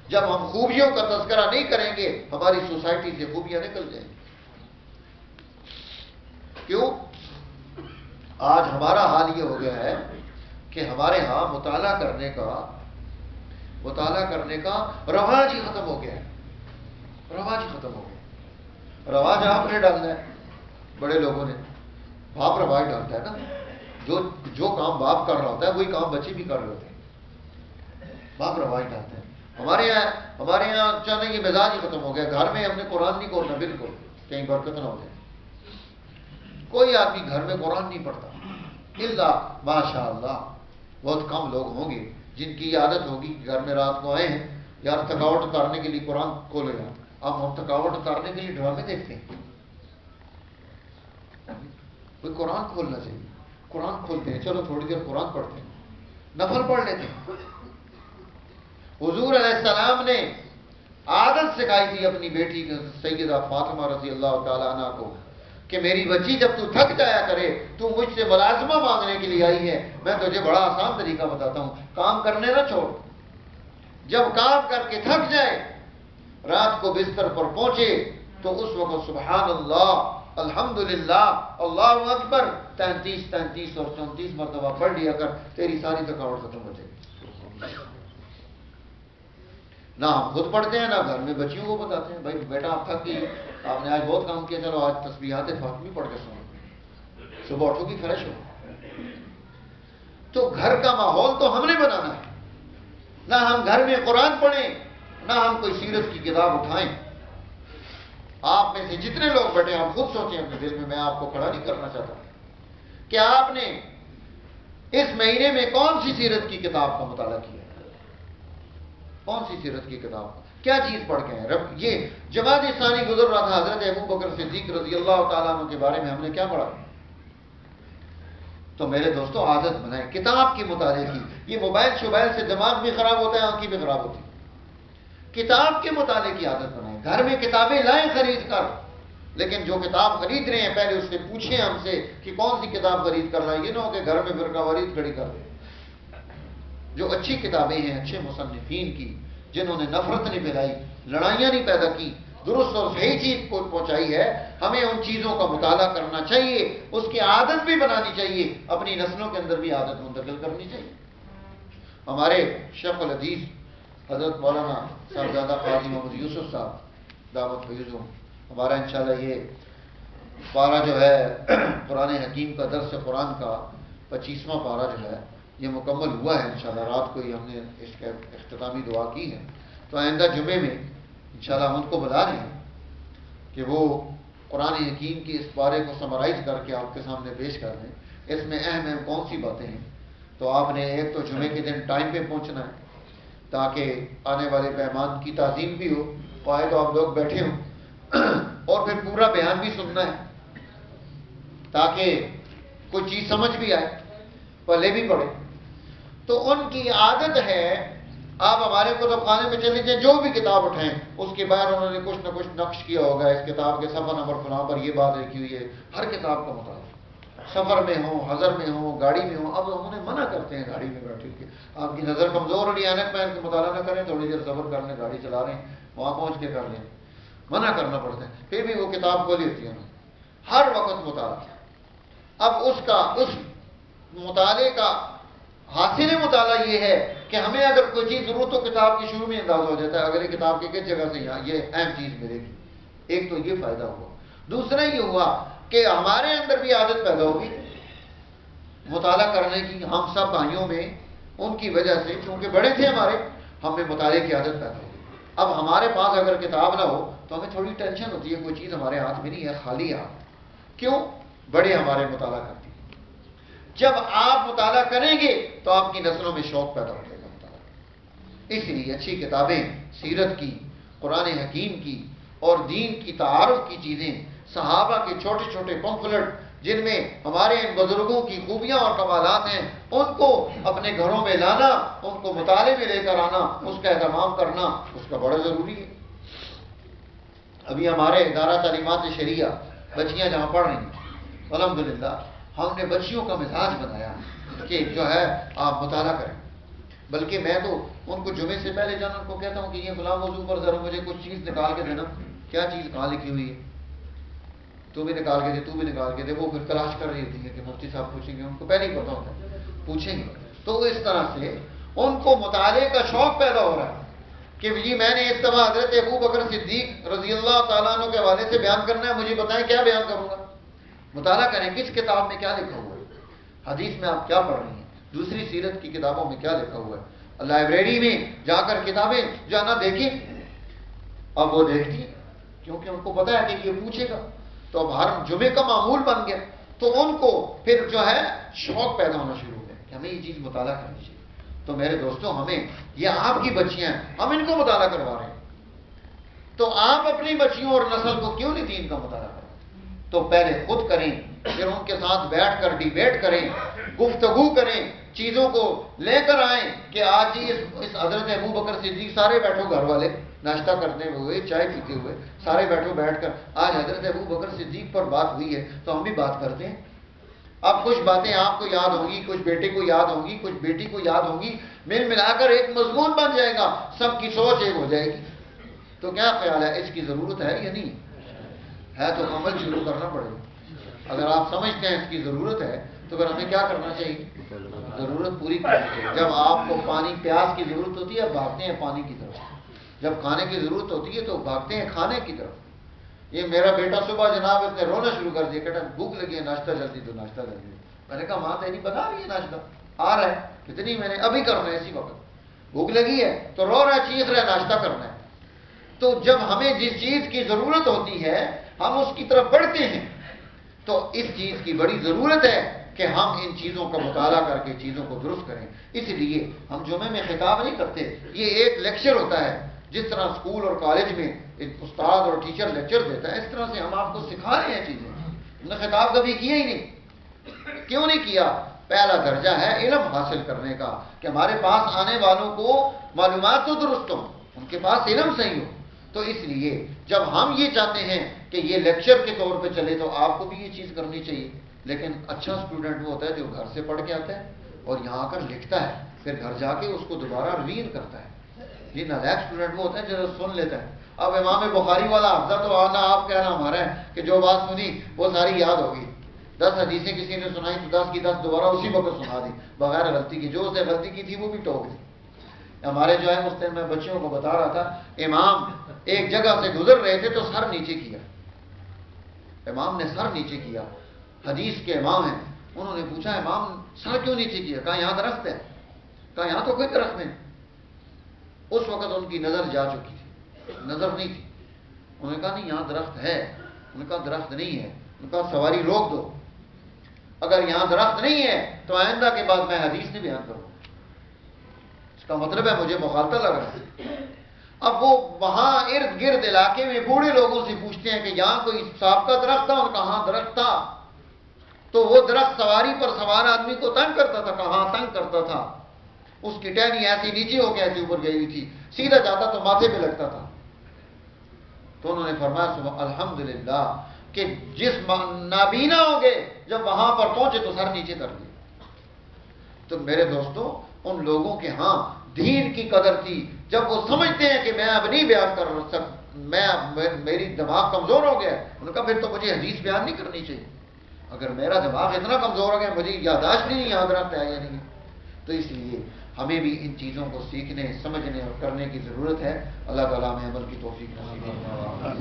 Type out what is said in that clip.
جب ہم خوبیوں کا تذکرہ نہیں کریں گے ہماری سوسائٹی سے خوبیاں نکل جائیں گی. کیوں؟ آج ہمارا حال یہ ہو گیا ہے کہ ہمارے ہاں مطالعہ کرنے کا رواج ہی ختم ہو گیا ہے. رواج ہی ختم ہو گیا. رواج آپ نے ڈالنا ہے، بڑے لوگوں نے. باپ رواج ڈالتا ہے نا، جو کام باپ کر رہا ہوتا ہے وہی کام بچے بھی کر رہے ہوتے ہیں. باپ رواج ڈالتا ہے. ہمارے یہاں چاہتے یہ مزاج ہی ختم ہو گیا. گھر میں ہم نے قرآن نہیں کھولنا، بالکل کہیں برکت نہ ہو جائے. کوئی آدمی گھر میں قرآن نہیں پڑھتا الا ماشاء اللہ. بہت کم لوگ ہوں گے جن کی یہ عادت ہوگی کہ گھر میں رات کو آئے ہیں یار تھکاوٹ اتارنے کے لیے قرآن کھولے گا. اب ہم تھکاوٹ اتارنے کے لیے ڈرامے دیکھتے ہیں. کوئی قرآن کھولنا چاہیے. قرآن کھولتے ہیں، چلو تھوڑی دیر قرآن پڑھتے ہیں، نفل پڑھ لیتے ہیں. حضور علیہ السلام نے عادت سکھائی تھی اپنی بیٹی سیدہ فاطمہ رضی اللہ تعالیٰ عنہ کو کہ میری بچی جب تو تھک جایا کرے، تو مجھ سے ملازمہ مانگنے کے لیے آئی ہے، میں تجھے بڑا آسان طریقہ بتاتا ہوں، کام کرنے نہ چھوڑ. جب کام کر کے تھک جائے، رات کو بستر پر پہنچے تو اس وقت سبحان اللہ، الحمدللہ، اللہ اکبر 33 اور 34 مرتبہ پڑھ لیا کر، تیری ساری تھکاوٹ ختم ہو جائے گی. نہ ہم خود پڑھتے ہیں، نہ گھر میں بچیوں کو بتاتے ہیں بھائی بیٹا آپ تھک گئی، آپ نے آج بہت کام کیا، چلو آج تسبیحات فاطمی پڑھ کے سنو، صبح اٹھو گی فریش ہو. تو گھر کا ماحول تو ہم نے بنانا ہے. نہ ہم گھر میں قرآن پڑھیں، نہ ہم کوئی سیرت کی کتاب اٹھائیں. آپ میں سے جتنے لوگ بیٹھے ہیں آپ خود سوچیں اپنے دل میں آپ کو کھڑا نہیں کرنا چاہتا کہ آپ نے اس مہینے میں کون سی سیرت کی کتاب کا مطالعہ کیا؟ کون سی سیرت کی کتاب، کیا چیز پڑھ کے ہیں؟ یہ جماعت ثانی گزر رہا تھا، حضرت ابو بکر صدیق رضی اللہ تعالیٰ عنہ کے بارے میں ہم نے کیا پڑھا؟ تو میرے دوستو عادت بنائیں کتاب کی مطالعے کی. یہ موبائل شوبائل سے دماغ بھی خراب ہوتا ہے، آنکھیں بھی خراب ہوتی ہیں. کتاب کے مطالعے کی عادت بنائیں. گھر میں کتابیں لائیں خرید کر، لیکن جو کتاب خرید رہے ہیں پہلے اس سے پوچھیں ہم سے کہ کون سی کتاب خرید کر رہا ہے. یہ نہ ہو کہ گھر میں فرقہ واریت کھڑی کر دیں. جو اچھی کتابیں ہیں اچھے مصنفین کی، جنہوں نے نفرت نہیں پھیلائی، لڑائیاں نہیں پیدا کی، درست اور صحیح چیز کو پہنچائی ہے، ہمیں ان چیزوں کا مطالعہ کرنا چاہیے. اس کی عادت بھی بنانی چاہیے، اپنی نسلوں کے اندر بھی عادت منتقل کرنی چاہیے. ہمارے شیخ الحدیث حضرت مولانا صاحبزادہ قاضی محمد یوسف صاحب دعوت فیضوں، ہمارا انشاءاللہ یہ پارہ جو ہے قرآن حکیم کا درس قرآن کا 25واں پارہ جو ہے یہ مکمل ہوا ہے. انشاءاللہ رات کو ہی ہم نے اس کا اختتامی دعا کی ہے. تو آئندہ جمعے میں انشاءاللہ ہم ان کو بلا رہے ہیں کہ وہ قرآن حکیم کی اس پارے کو سمرائز کر کے آپ کے سامنے پیش کر دیں. اس میں اہم کون سی باتیں ہیں. تو آپ نے ایک تو جمعے کے دن ٹائم پہ پہنچنا ہے تاکہ آنے والے مہمان کی تعظیم بھی ہو، آئے تو آپ لوگ بیٹھے ہوں، اور پھر پورا بیان بھی سننا ہے تاکہ کوئی چیز سمجھ بھی آئے، پلے بھی پڑے. تو ان کی عادت ہے، آپ ہمارے کتب خانے میں چلے جائیں، جو بھی کتاب اٹھائیں اس کے باہر انہوں نے کچھ نہ کچھ نقش کیا ہوگا، اس کتاب کے صفحہ نمبر فلاں پر یہ بات لکھی ہوئی ہے. ہر کتاب کا مطالعہ، سفر میں ہوں، حضر میں ہوں، گاڑی میں ہوں. اب ہم انہیں منع کرتے ہیں گاڑی میں بیٹھے کے آپ کی نظر کمزور اور اینک پہن کے مطالعہ نہ کریں، تھوڑی دیر صبر کر لیں، گاڑی چلا رہے ہیں وہاں پہنچ کے کر لیں. منع کرنا پڑتا ہے، پھر بھی وہ کتاب کھولی ہوتی ہے نا. ہر وقت مطالعہ. اب اس مطالعے کا حاصل مطالعہ یہ ہے کہ ہمیں اگر کوئی چیز ضرورت ہو کتاب کی شروع میں اندازہ ہو جاتا ہے اگلی کتاب کی کس جگہ سے یہاں یہ اہم چیز ملے گی. ایک تو یہ فائدہ ہوا. دوسرا یہ ہوا کہ ہمارے اندر بھی عادت پیدا ہوگی مطالعہ کرنے کی. ہم سب بھائیوں میں ان کی وجہ سے چونکہ بڑے تھے ہمارے، ہمیں مطالعے کی عادت پیدا ہوگی. اب ہمارے پاس اگر کتاب نہ ہو تو ہمیں تھوڑی ٹینشن ہوتی ہے، کوئی چیز ہمارے ہاتھ میں نہیں ہے، خالی ہاتھ. کیوں؟ بڑے ہمارے مطالعہ کرتے ہیں. جب آپ مطالعہ کریں گے تو آپ کی نسلوں میں شوق پیدا ہو جائے گا مطالعہ. اس لیے اچھی کتابیں سیرت کی، قرآن حکیم کی اور دین کی تعارف کی چیزیں، صحابہ کے چھوٹے چھوٹے پمفلٹ جن میں ہمارے ان بزرگوں کی خوبیاں اور کمالات ہیں، ان کو اپنے گھروں میں لانا، ان کو مطالعے میں لے کر آنا، اس کا اہتمام کرنا اس کا بڑا ضروری ہے. ابھی ہمارے ادارہ تعلیمات شریعہ بچیاں جہاں پڑھ رہی ہیں الحمدللہ، ہم نے بچیوں کا مزاج بنایا کہ جو ہے آپ مطالعہ کریں. بلکہ میں تو ان کو جمعے سے پہلے جانا ان کو کہتا ہوں کہ یہ فلاں موضوع پر ذرا مجھے کچھ چیز نکال کے دینا. کیا چیز کہاں لکھی ہوئی ہے؟ تو بھی نکال کے دے، تو بھی نکال کے دے. وہ پھر تلاش کر رہی ہوتی ہے کہ مفتی صاحب پوچھیں گے، ان کو پہلے ہی پتا ہوتا ہے پوچھیں گے. تو اس طرح سے ان کو مطالعے کا شوق پیدا ہو رہا ہے کہ جی میں نے اس دفعہ حضرت ابو بکر صدیق رضی اللہ تعالیٰ عنہ کے حوالے سے بیان کرنا ہے، مجھے بتائیں کیا بیان کروں گا. مطالعہ کریں کس کتاب میں کیا لکھا ہوا ہے، حدیث میں آپ کیا پڑھ رہی ہیں، دوسری سیرت کی کتابوں میں کیا لکھا ہوا ہے. لائبریری میں جا کر کتابیں جانا دیکھیں. اب وہ دیکھتی ہیں کیونکہ ان کو پتا ہے کہ یہ پوچھے گا. تو اب ہر جمعے کا معمول بن گیا. تو ان کو پھر جو ہے شوق پیدا ہونا شروع ہو گیا کہ ہمیں یہ چیز مطالعہ کرنی چاہیے. تو میرے دوستوں، ہمیں یہ آپ کی بچیاں ہیں، ہم ان کو مطالعہ کروا رہے ہیں، تو آپ اپنی بچیوں اور نسل کو کیوں نہیں دین کا مطالعہ کریں؟ تو پہلے خود کریں، پھر ان کے ساتھ بیٹھ کر ڈیبیٹ کریں، گفتگو کریں، چیزوں کو لے کر آئیں کہ آج ہی اس حضرت ابو بکر صدیق، سارے بیٹھو گھر والے ناشتہ کرتے ہوئے، چائے پیتے ہوئے، سارے بیٹھو بیٹھ کر آج حضرت ابو بکر صدیق پر بات ہوئی ہے تو ہم بھی بات کرتے ہیں. اب کچھ باتیں آپ کو یاد ہوں گی، کچھ بیٹے کو یاد ہوں گی، کچھ بیٹی کو یاد ہوں گی، مل ملا کر ایک مضمون بن جائے گا، سب کی سوچ ایک ہو جائے گی. تو کیا خیال ہے، اس کی ضرورت ہے یا نہیں ہے؟ تو عمل شروع کرنا پڑے گا. اگر آپ سمجھتے ہیں اس کی ضرورت ہے تو پھر ہمیں کیا کرنا چاہیے؟ ضرورت پوری کرنی چاہیے. جب آپ کو پانی پیاس کی ضرورت ہوتی ہے بھاگتے ہیں پانی کی طرف، جب کھانے کی ضرورت ہوتی ہے تو بھاگتے ہیں کھانے کی طرف. یہ میرا بیٹا صبح جناب اس نے رونا شروع کر دیا، کہتا بھوک لگی ہے، ناشتہ جلدی دو، ناشتہ جلدی دو. میں نے کہا ماں تیری بنا رہی ہے ناشتہ، آ رہا ہے کتنی، میں نے ابھی کرنا ہے اسی وقت. بھوک لگی ہے تو رو رہا ہے، چیخ رہا ہے، ناشتہ کرنا ہے. تو جب ہمیں جس چیز کی ضرورت ہوتی ہے ہم اس کی طرف بڑھتے ہیں. تو اس چیز کی بڑی ضرورت ہے کہ ہم ان چیزوں کا مطالعہ کر کے چیزوں کو درست کریں. اس لیے ہم جمعے میں خطاب نہیں کرتے، یہ ایک لیکچر ہوتا ہے. جس طرح اسکول اور کالج میں ایک استاد اور ٹیچر لیکچر دیتا ہے، اس طرح سے ہم آپ کو سکھا رہے ہیں چیزیں. ہم نے خطاب کبھی کیا ہی نہیں. کیوں نہیں کیا؟ پہلا درجہ ہے علم حاصل کرنے کا، کہ ہمارے پاس آنے والوں کو معلومات تو درست ہوں، ان کے پاس علم صحیح ہو. تو اس لیے جب ہم یہ چاہتے ہیں کہ یہ لیکچر کے طور پہ چلے تو آپ کو بھی یہ چیز کرنی چاہیے. لیکن اچھا اسٹوڈنٹ وہ ہوتا ہے جو گھر سے پڑھ کے آتا ہے اور یہاں آ کر لکھتا ہے، پھر گھر جا کے اس کو دوبارہ ریویژن کرتا ہے. یہ نالائق اسٹوڈنٹ وہ ہوتا ہے جو سن لیتا ہے. اب امام بخاری والا حافظہ تو آنا آپ کہنا ہمارا ہے کہ جو بات سنی وہ ساری یاد ہوگی. 10 حدیثیں کسی نے سنائی تو 10 کی 10 دوبارہ اسی وقت سنا دی بغیر غلطی کی. جو اس نے غلطی کی تھی وہ بھی ٹوک دی. ہمارے جو ہے اس دن میں بچوں کو بتا رہا تھا، امام ایک جگہ سے گزر رہے تھے تو سر نیچے کیا. امام نے سر نیچے کیا، حدیث کے امام ہیں. انہوں نے پوچھا امام سر کیوں نیچے کیا؟ کہا یہاں درخت ہے. کہا یہاں تو کوئی درخت نہیں. اس وقت ان کی نظر جا چکی تھی، نظر نہیں تھی. انہوں نے کہا نہیں یہاں درخت ہے. انہوں نے کہا درخت نہیں ہے. انہوں نے کہا سواری روک دو، اگر یہاں درخت نہیں ہے تو آئندہ کے بعد میں حدیث نہیں بیان کروں. اس کا مطلب ہے مجھے مخالطہ لگ رہا ہے. اب وہ وہاں ارد گرد علاقے میں بوڑھے لوگوں سے پوچھتے ہیں کہ یہاں کوئی صاحب کا درخت تھا؟ ان کا ہاں درخت تھا. تو وہ درخت سواری پر سوار آدمی کو تنگ کرتا تھا. کہاں تنگ کرتا تھا؟ اس کی ٹہنی ایسی نیچے ہو کے ایسی اوپر گئی ہوئی تھی، سیدھا جاتا تو ماتھے پہ لگتا تھا. تو انہوں نے فرمایا الحمدللہ کہ جس نابینا ہو گئے جب وہاں پر پہنچے تو سر نیچے کر دیا. تو میرے دوستوں ان لوگوں کے ہاں دین کی قدر تھی. جب وہ سمجھتے ہیں کہ میں اب نہیں بیان کر سکتا، میری دماغ کمزور ہو گیا، انہوں نے کہا پھر تو مجھے حدیث بیان نہیں کرنی چاہیے. اگر میرا دماغ اتنا کمزور ہو گیا مجھے یادداشت نہیں یاد رکھتا ہے یا نہیں. تو اس لیے ہمیں بھی ان چیزوں کو سیکھنے، سمجھنے اور کرنے کی ضرورت ہے. اللہ تعالیٰ ہمیں عمل کی توفیق نصیب فرمائے.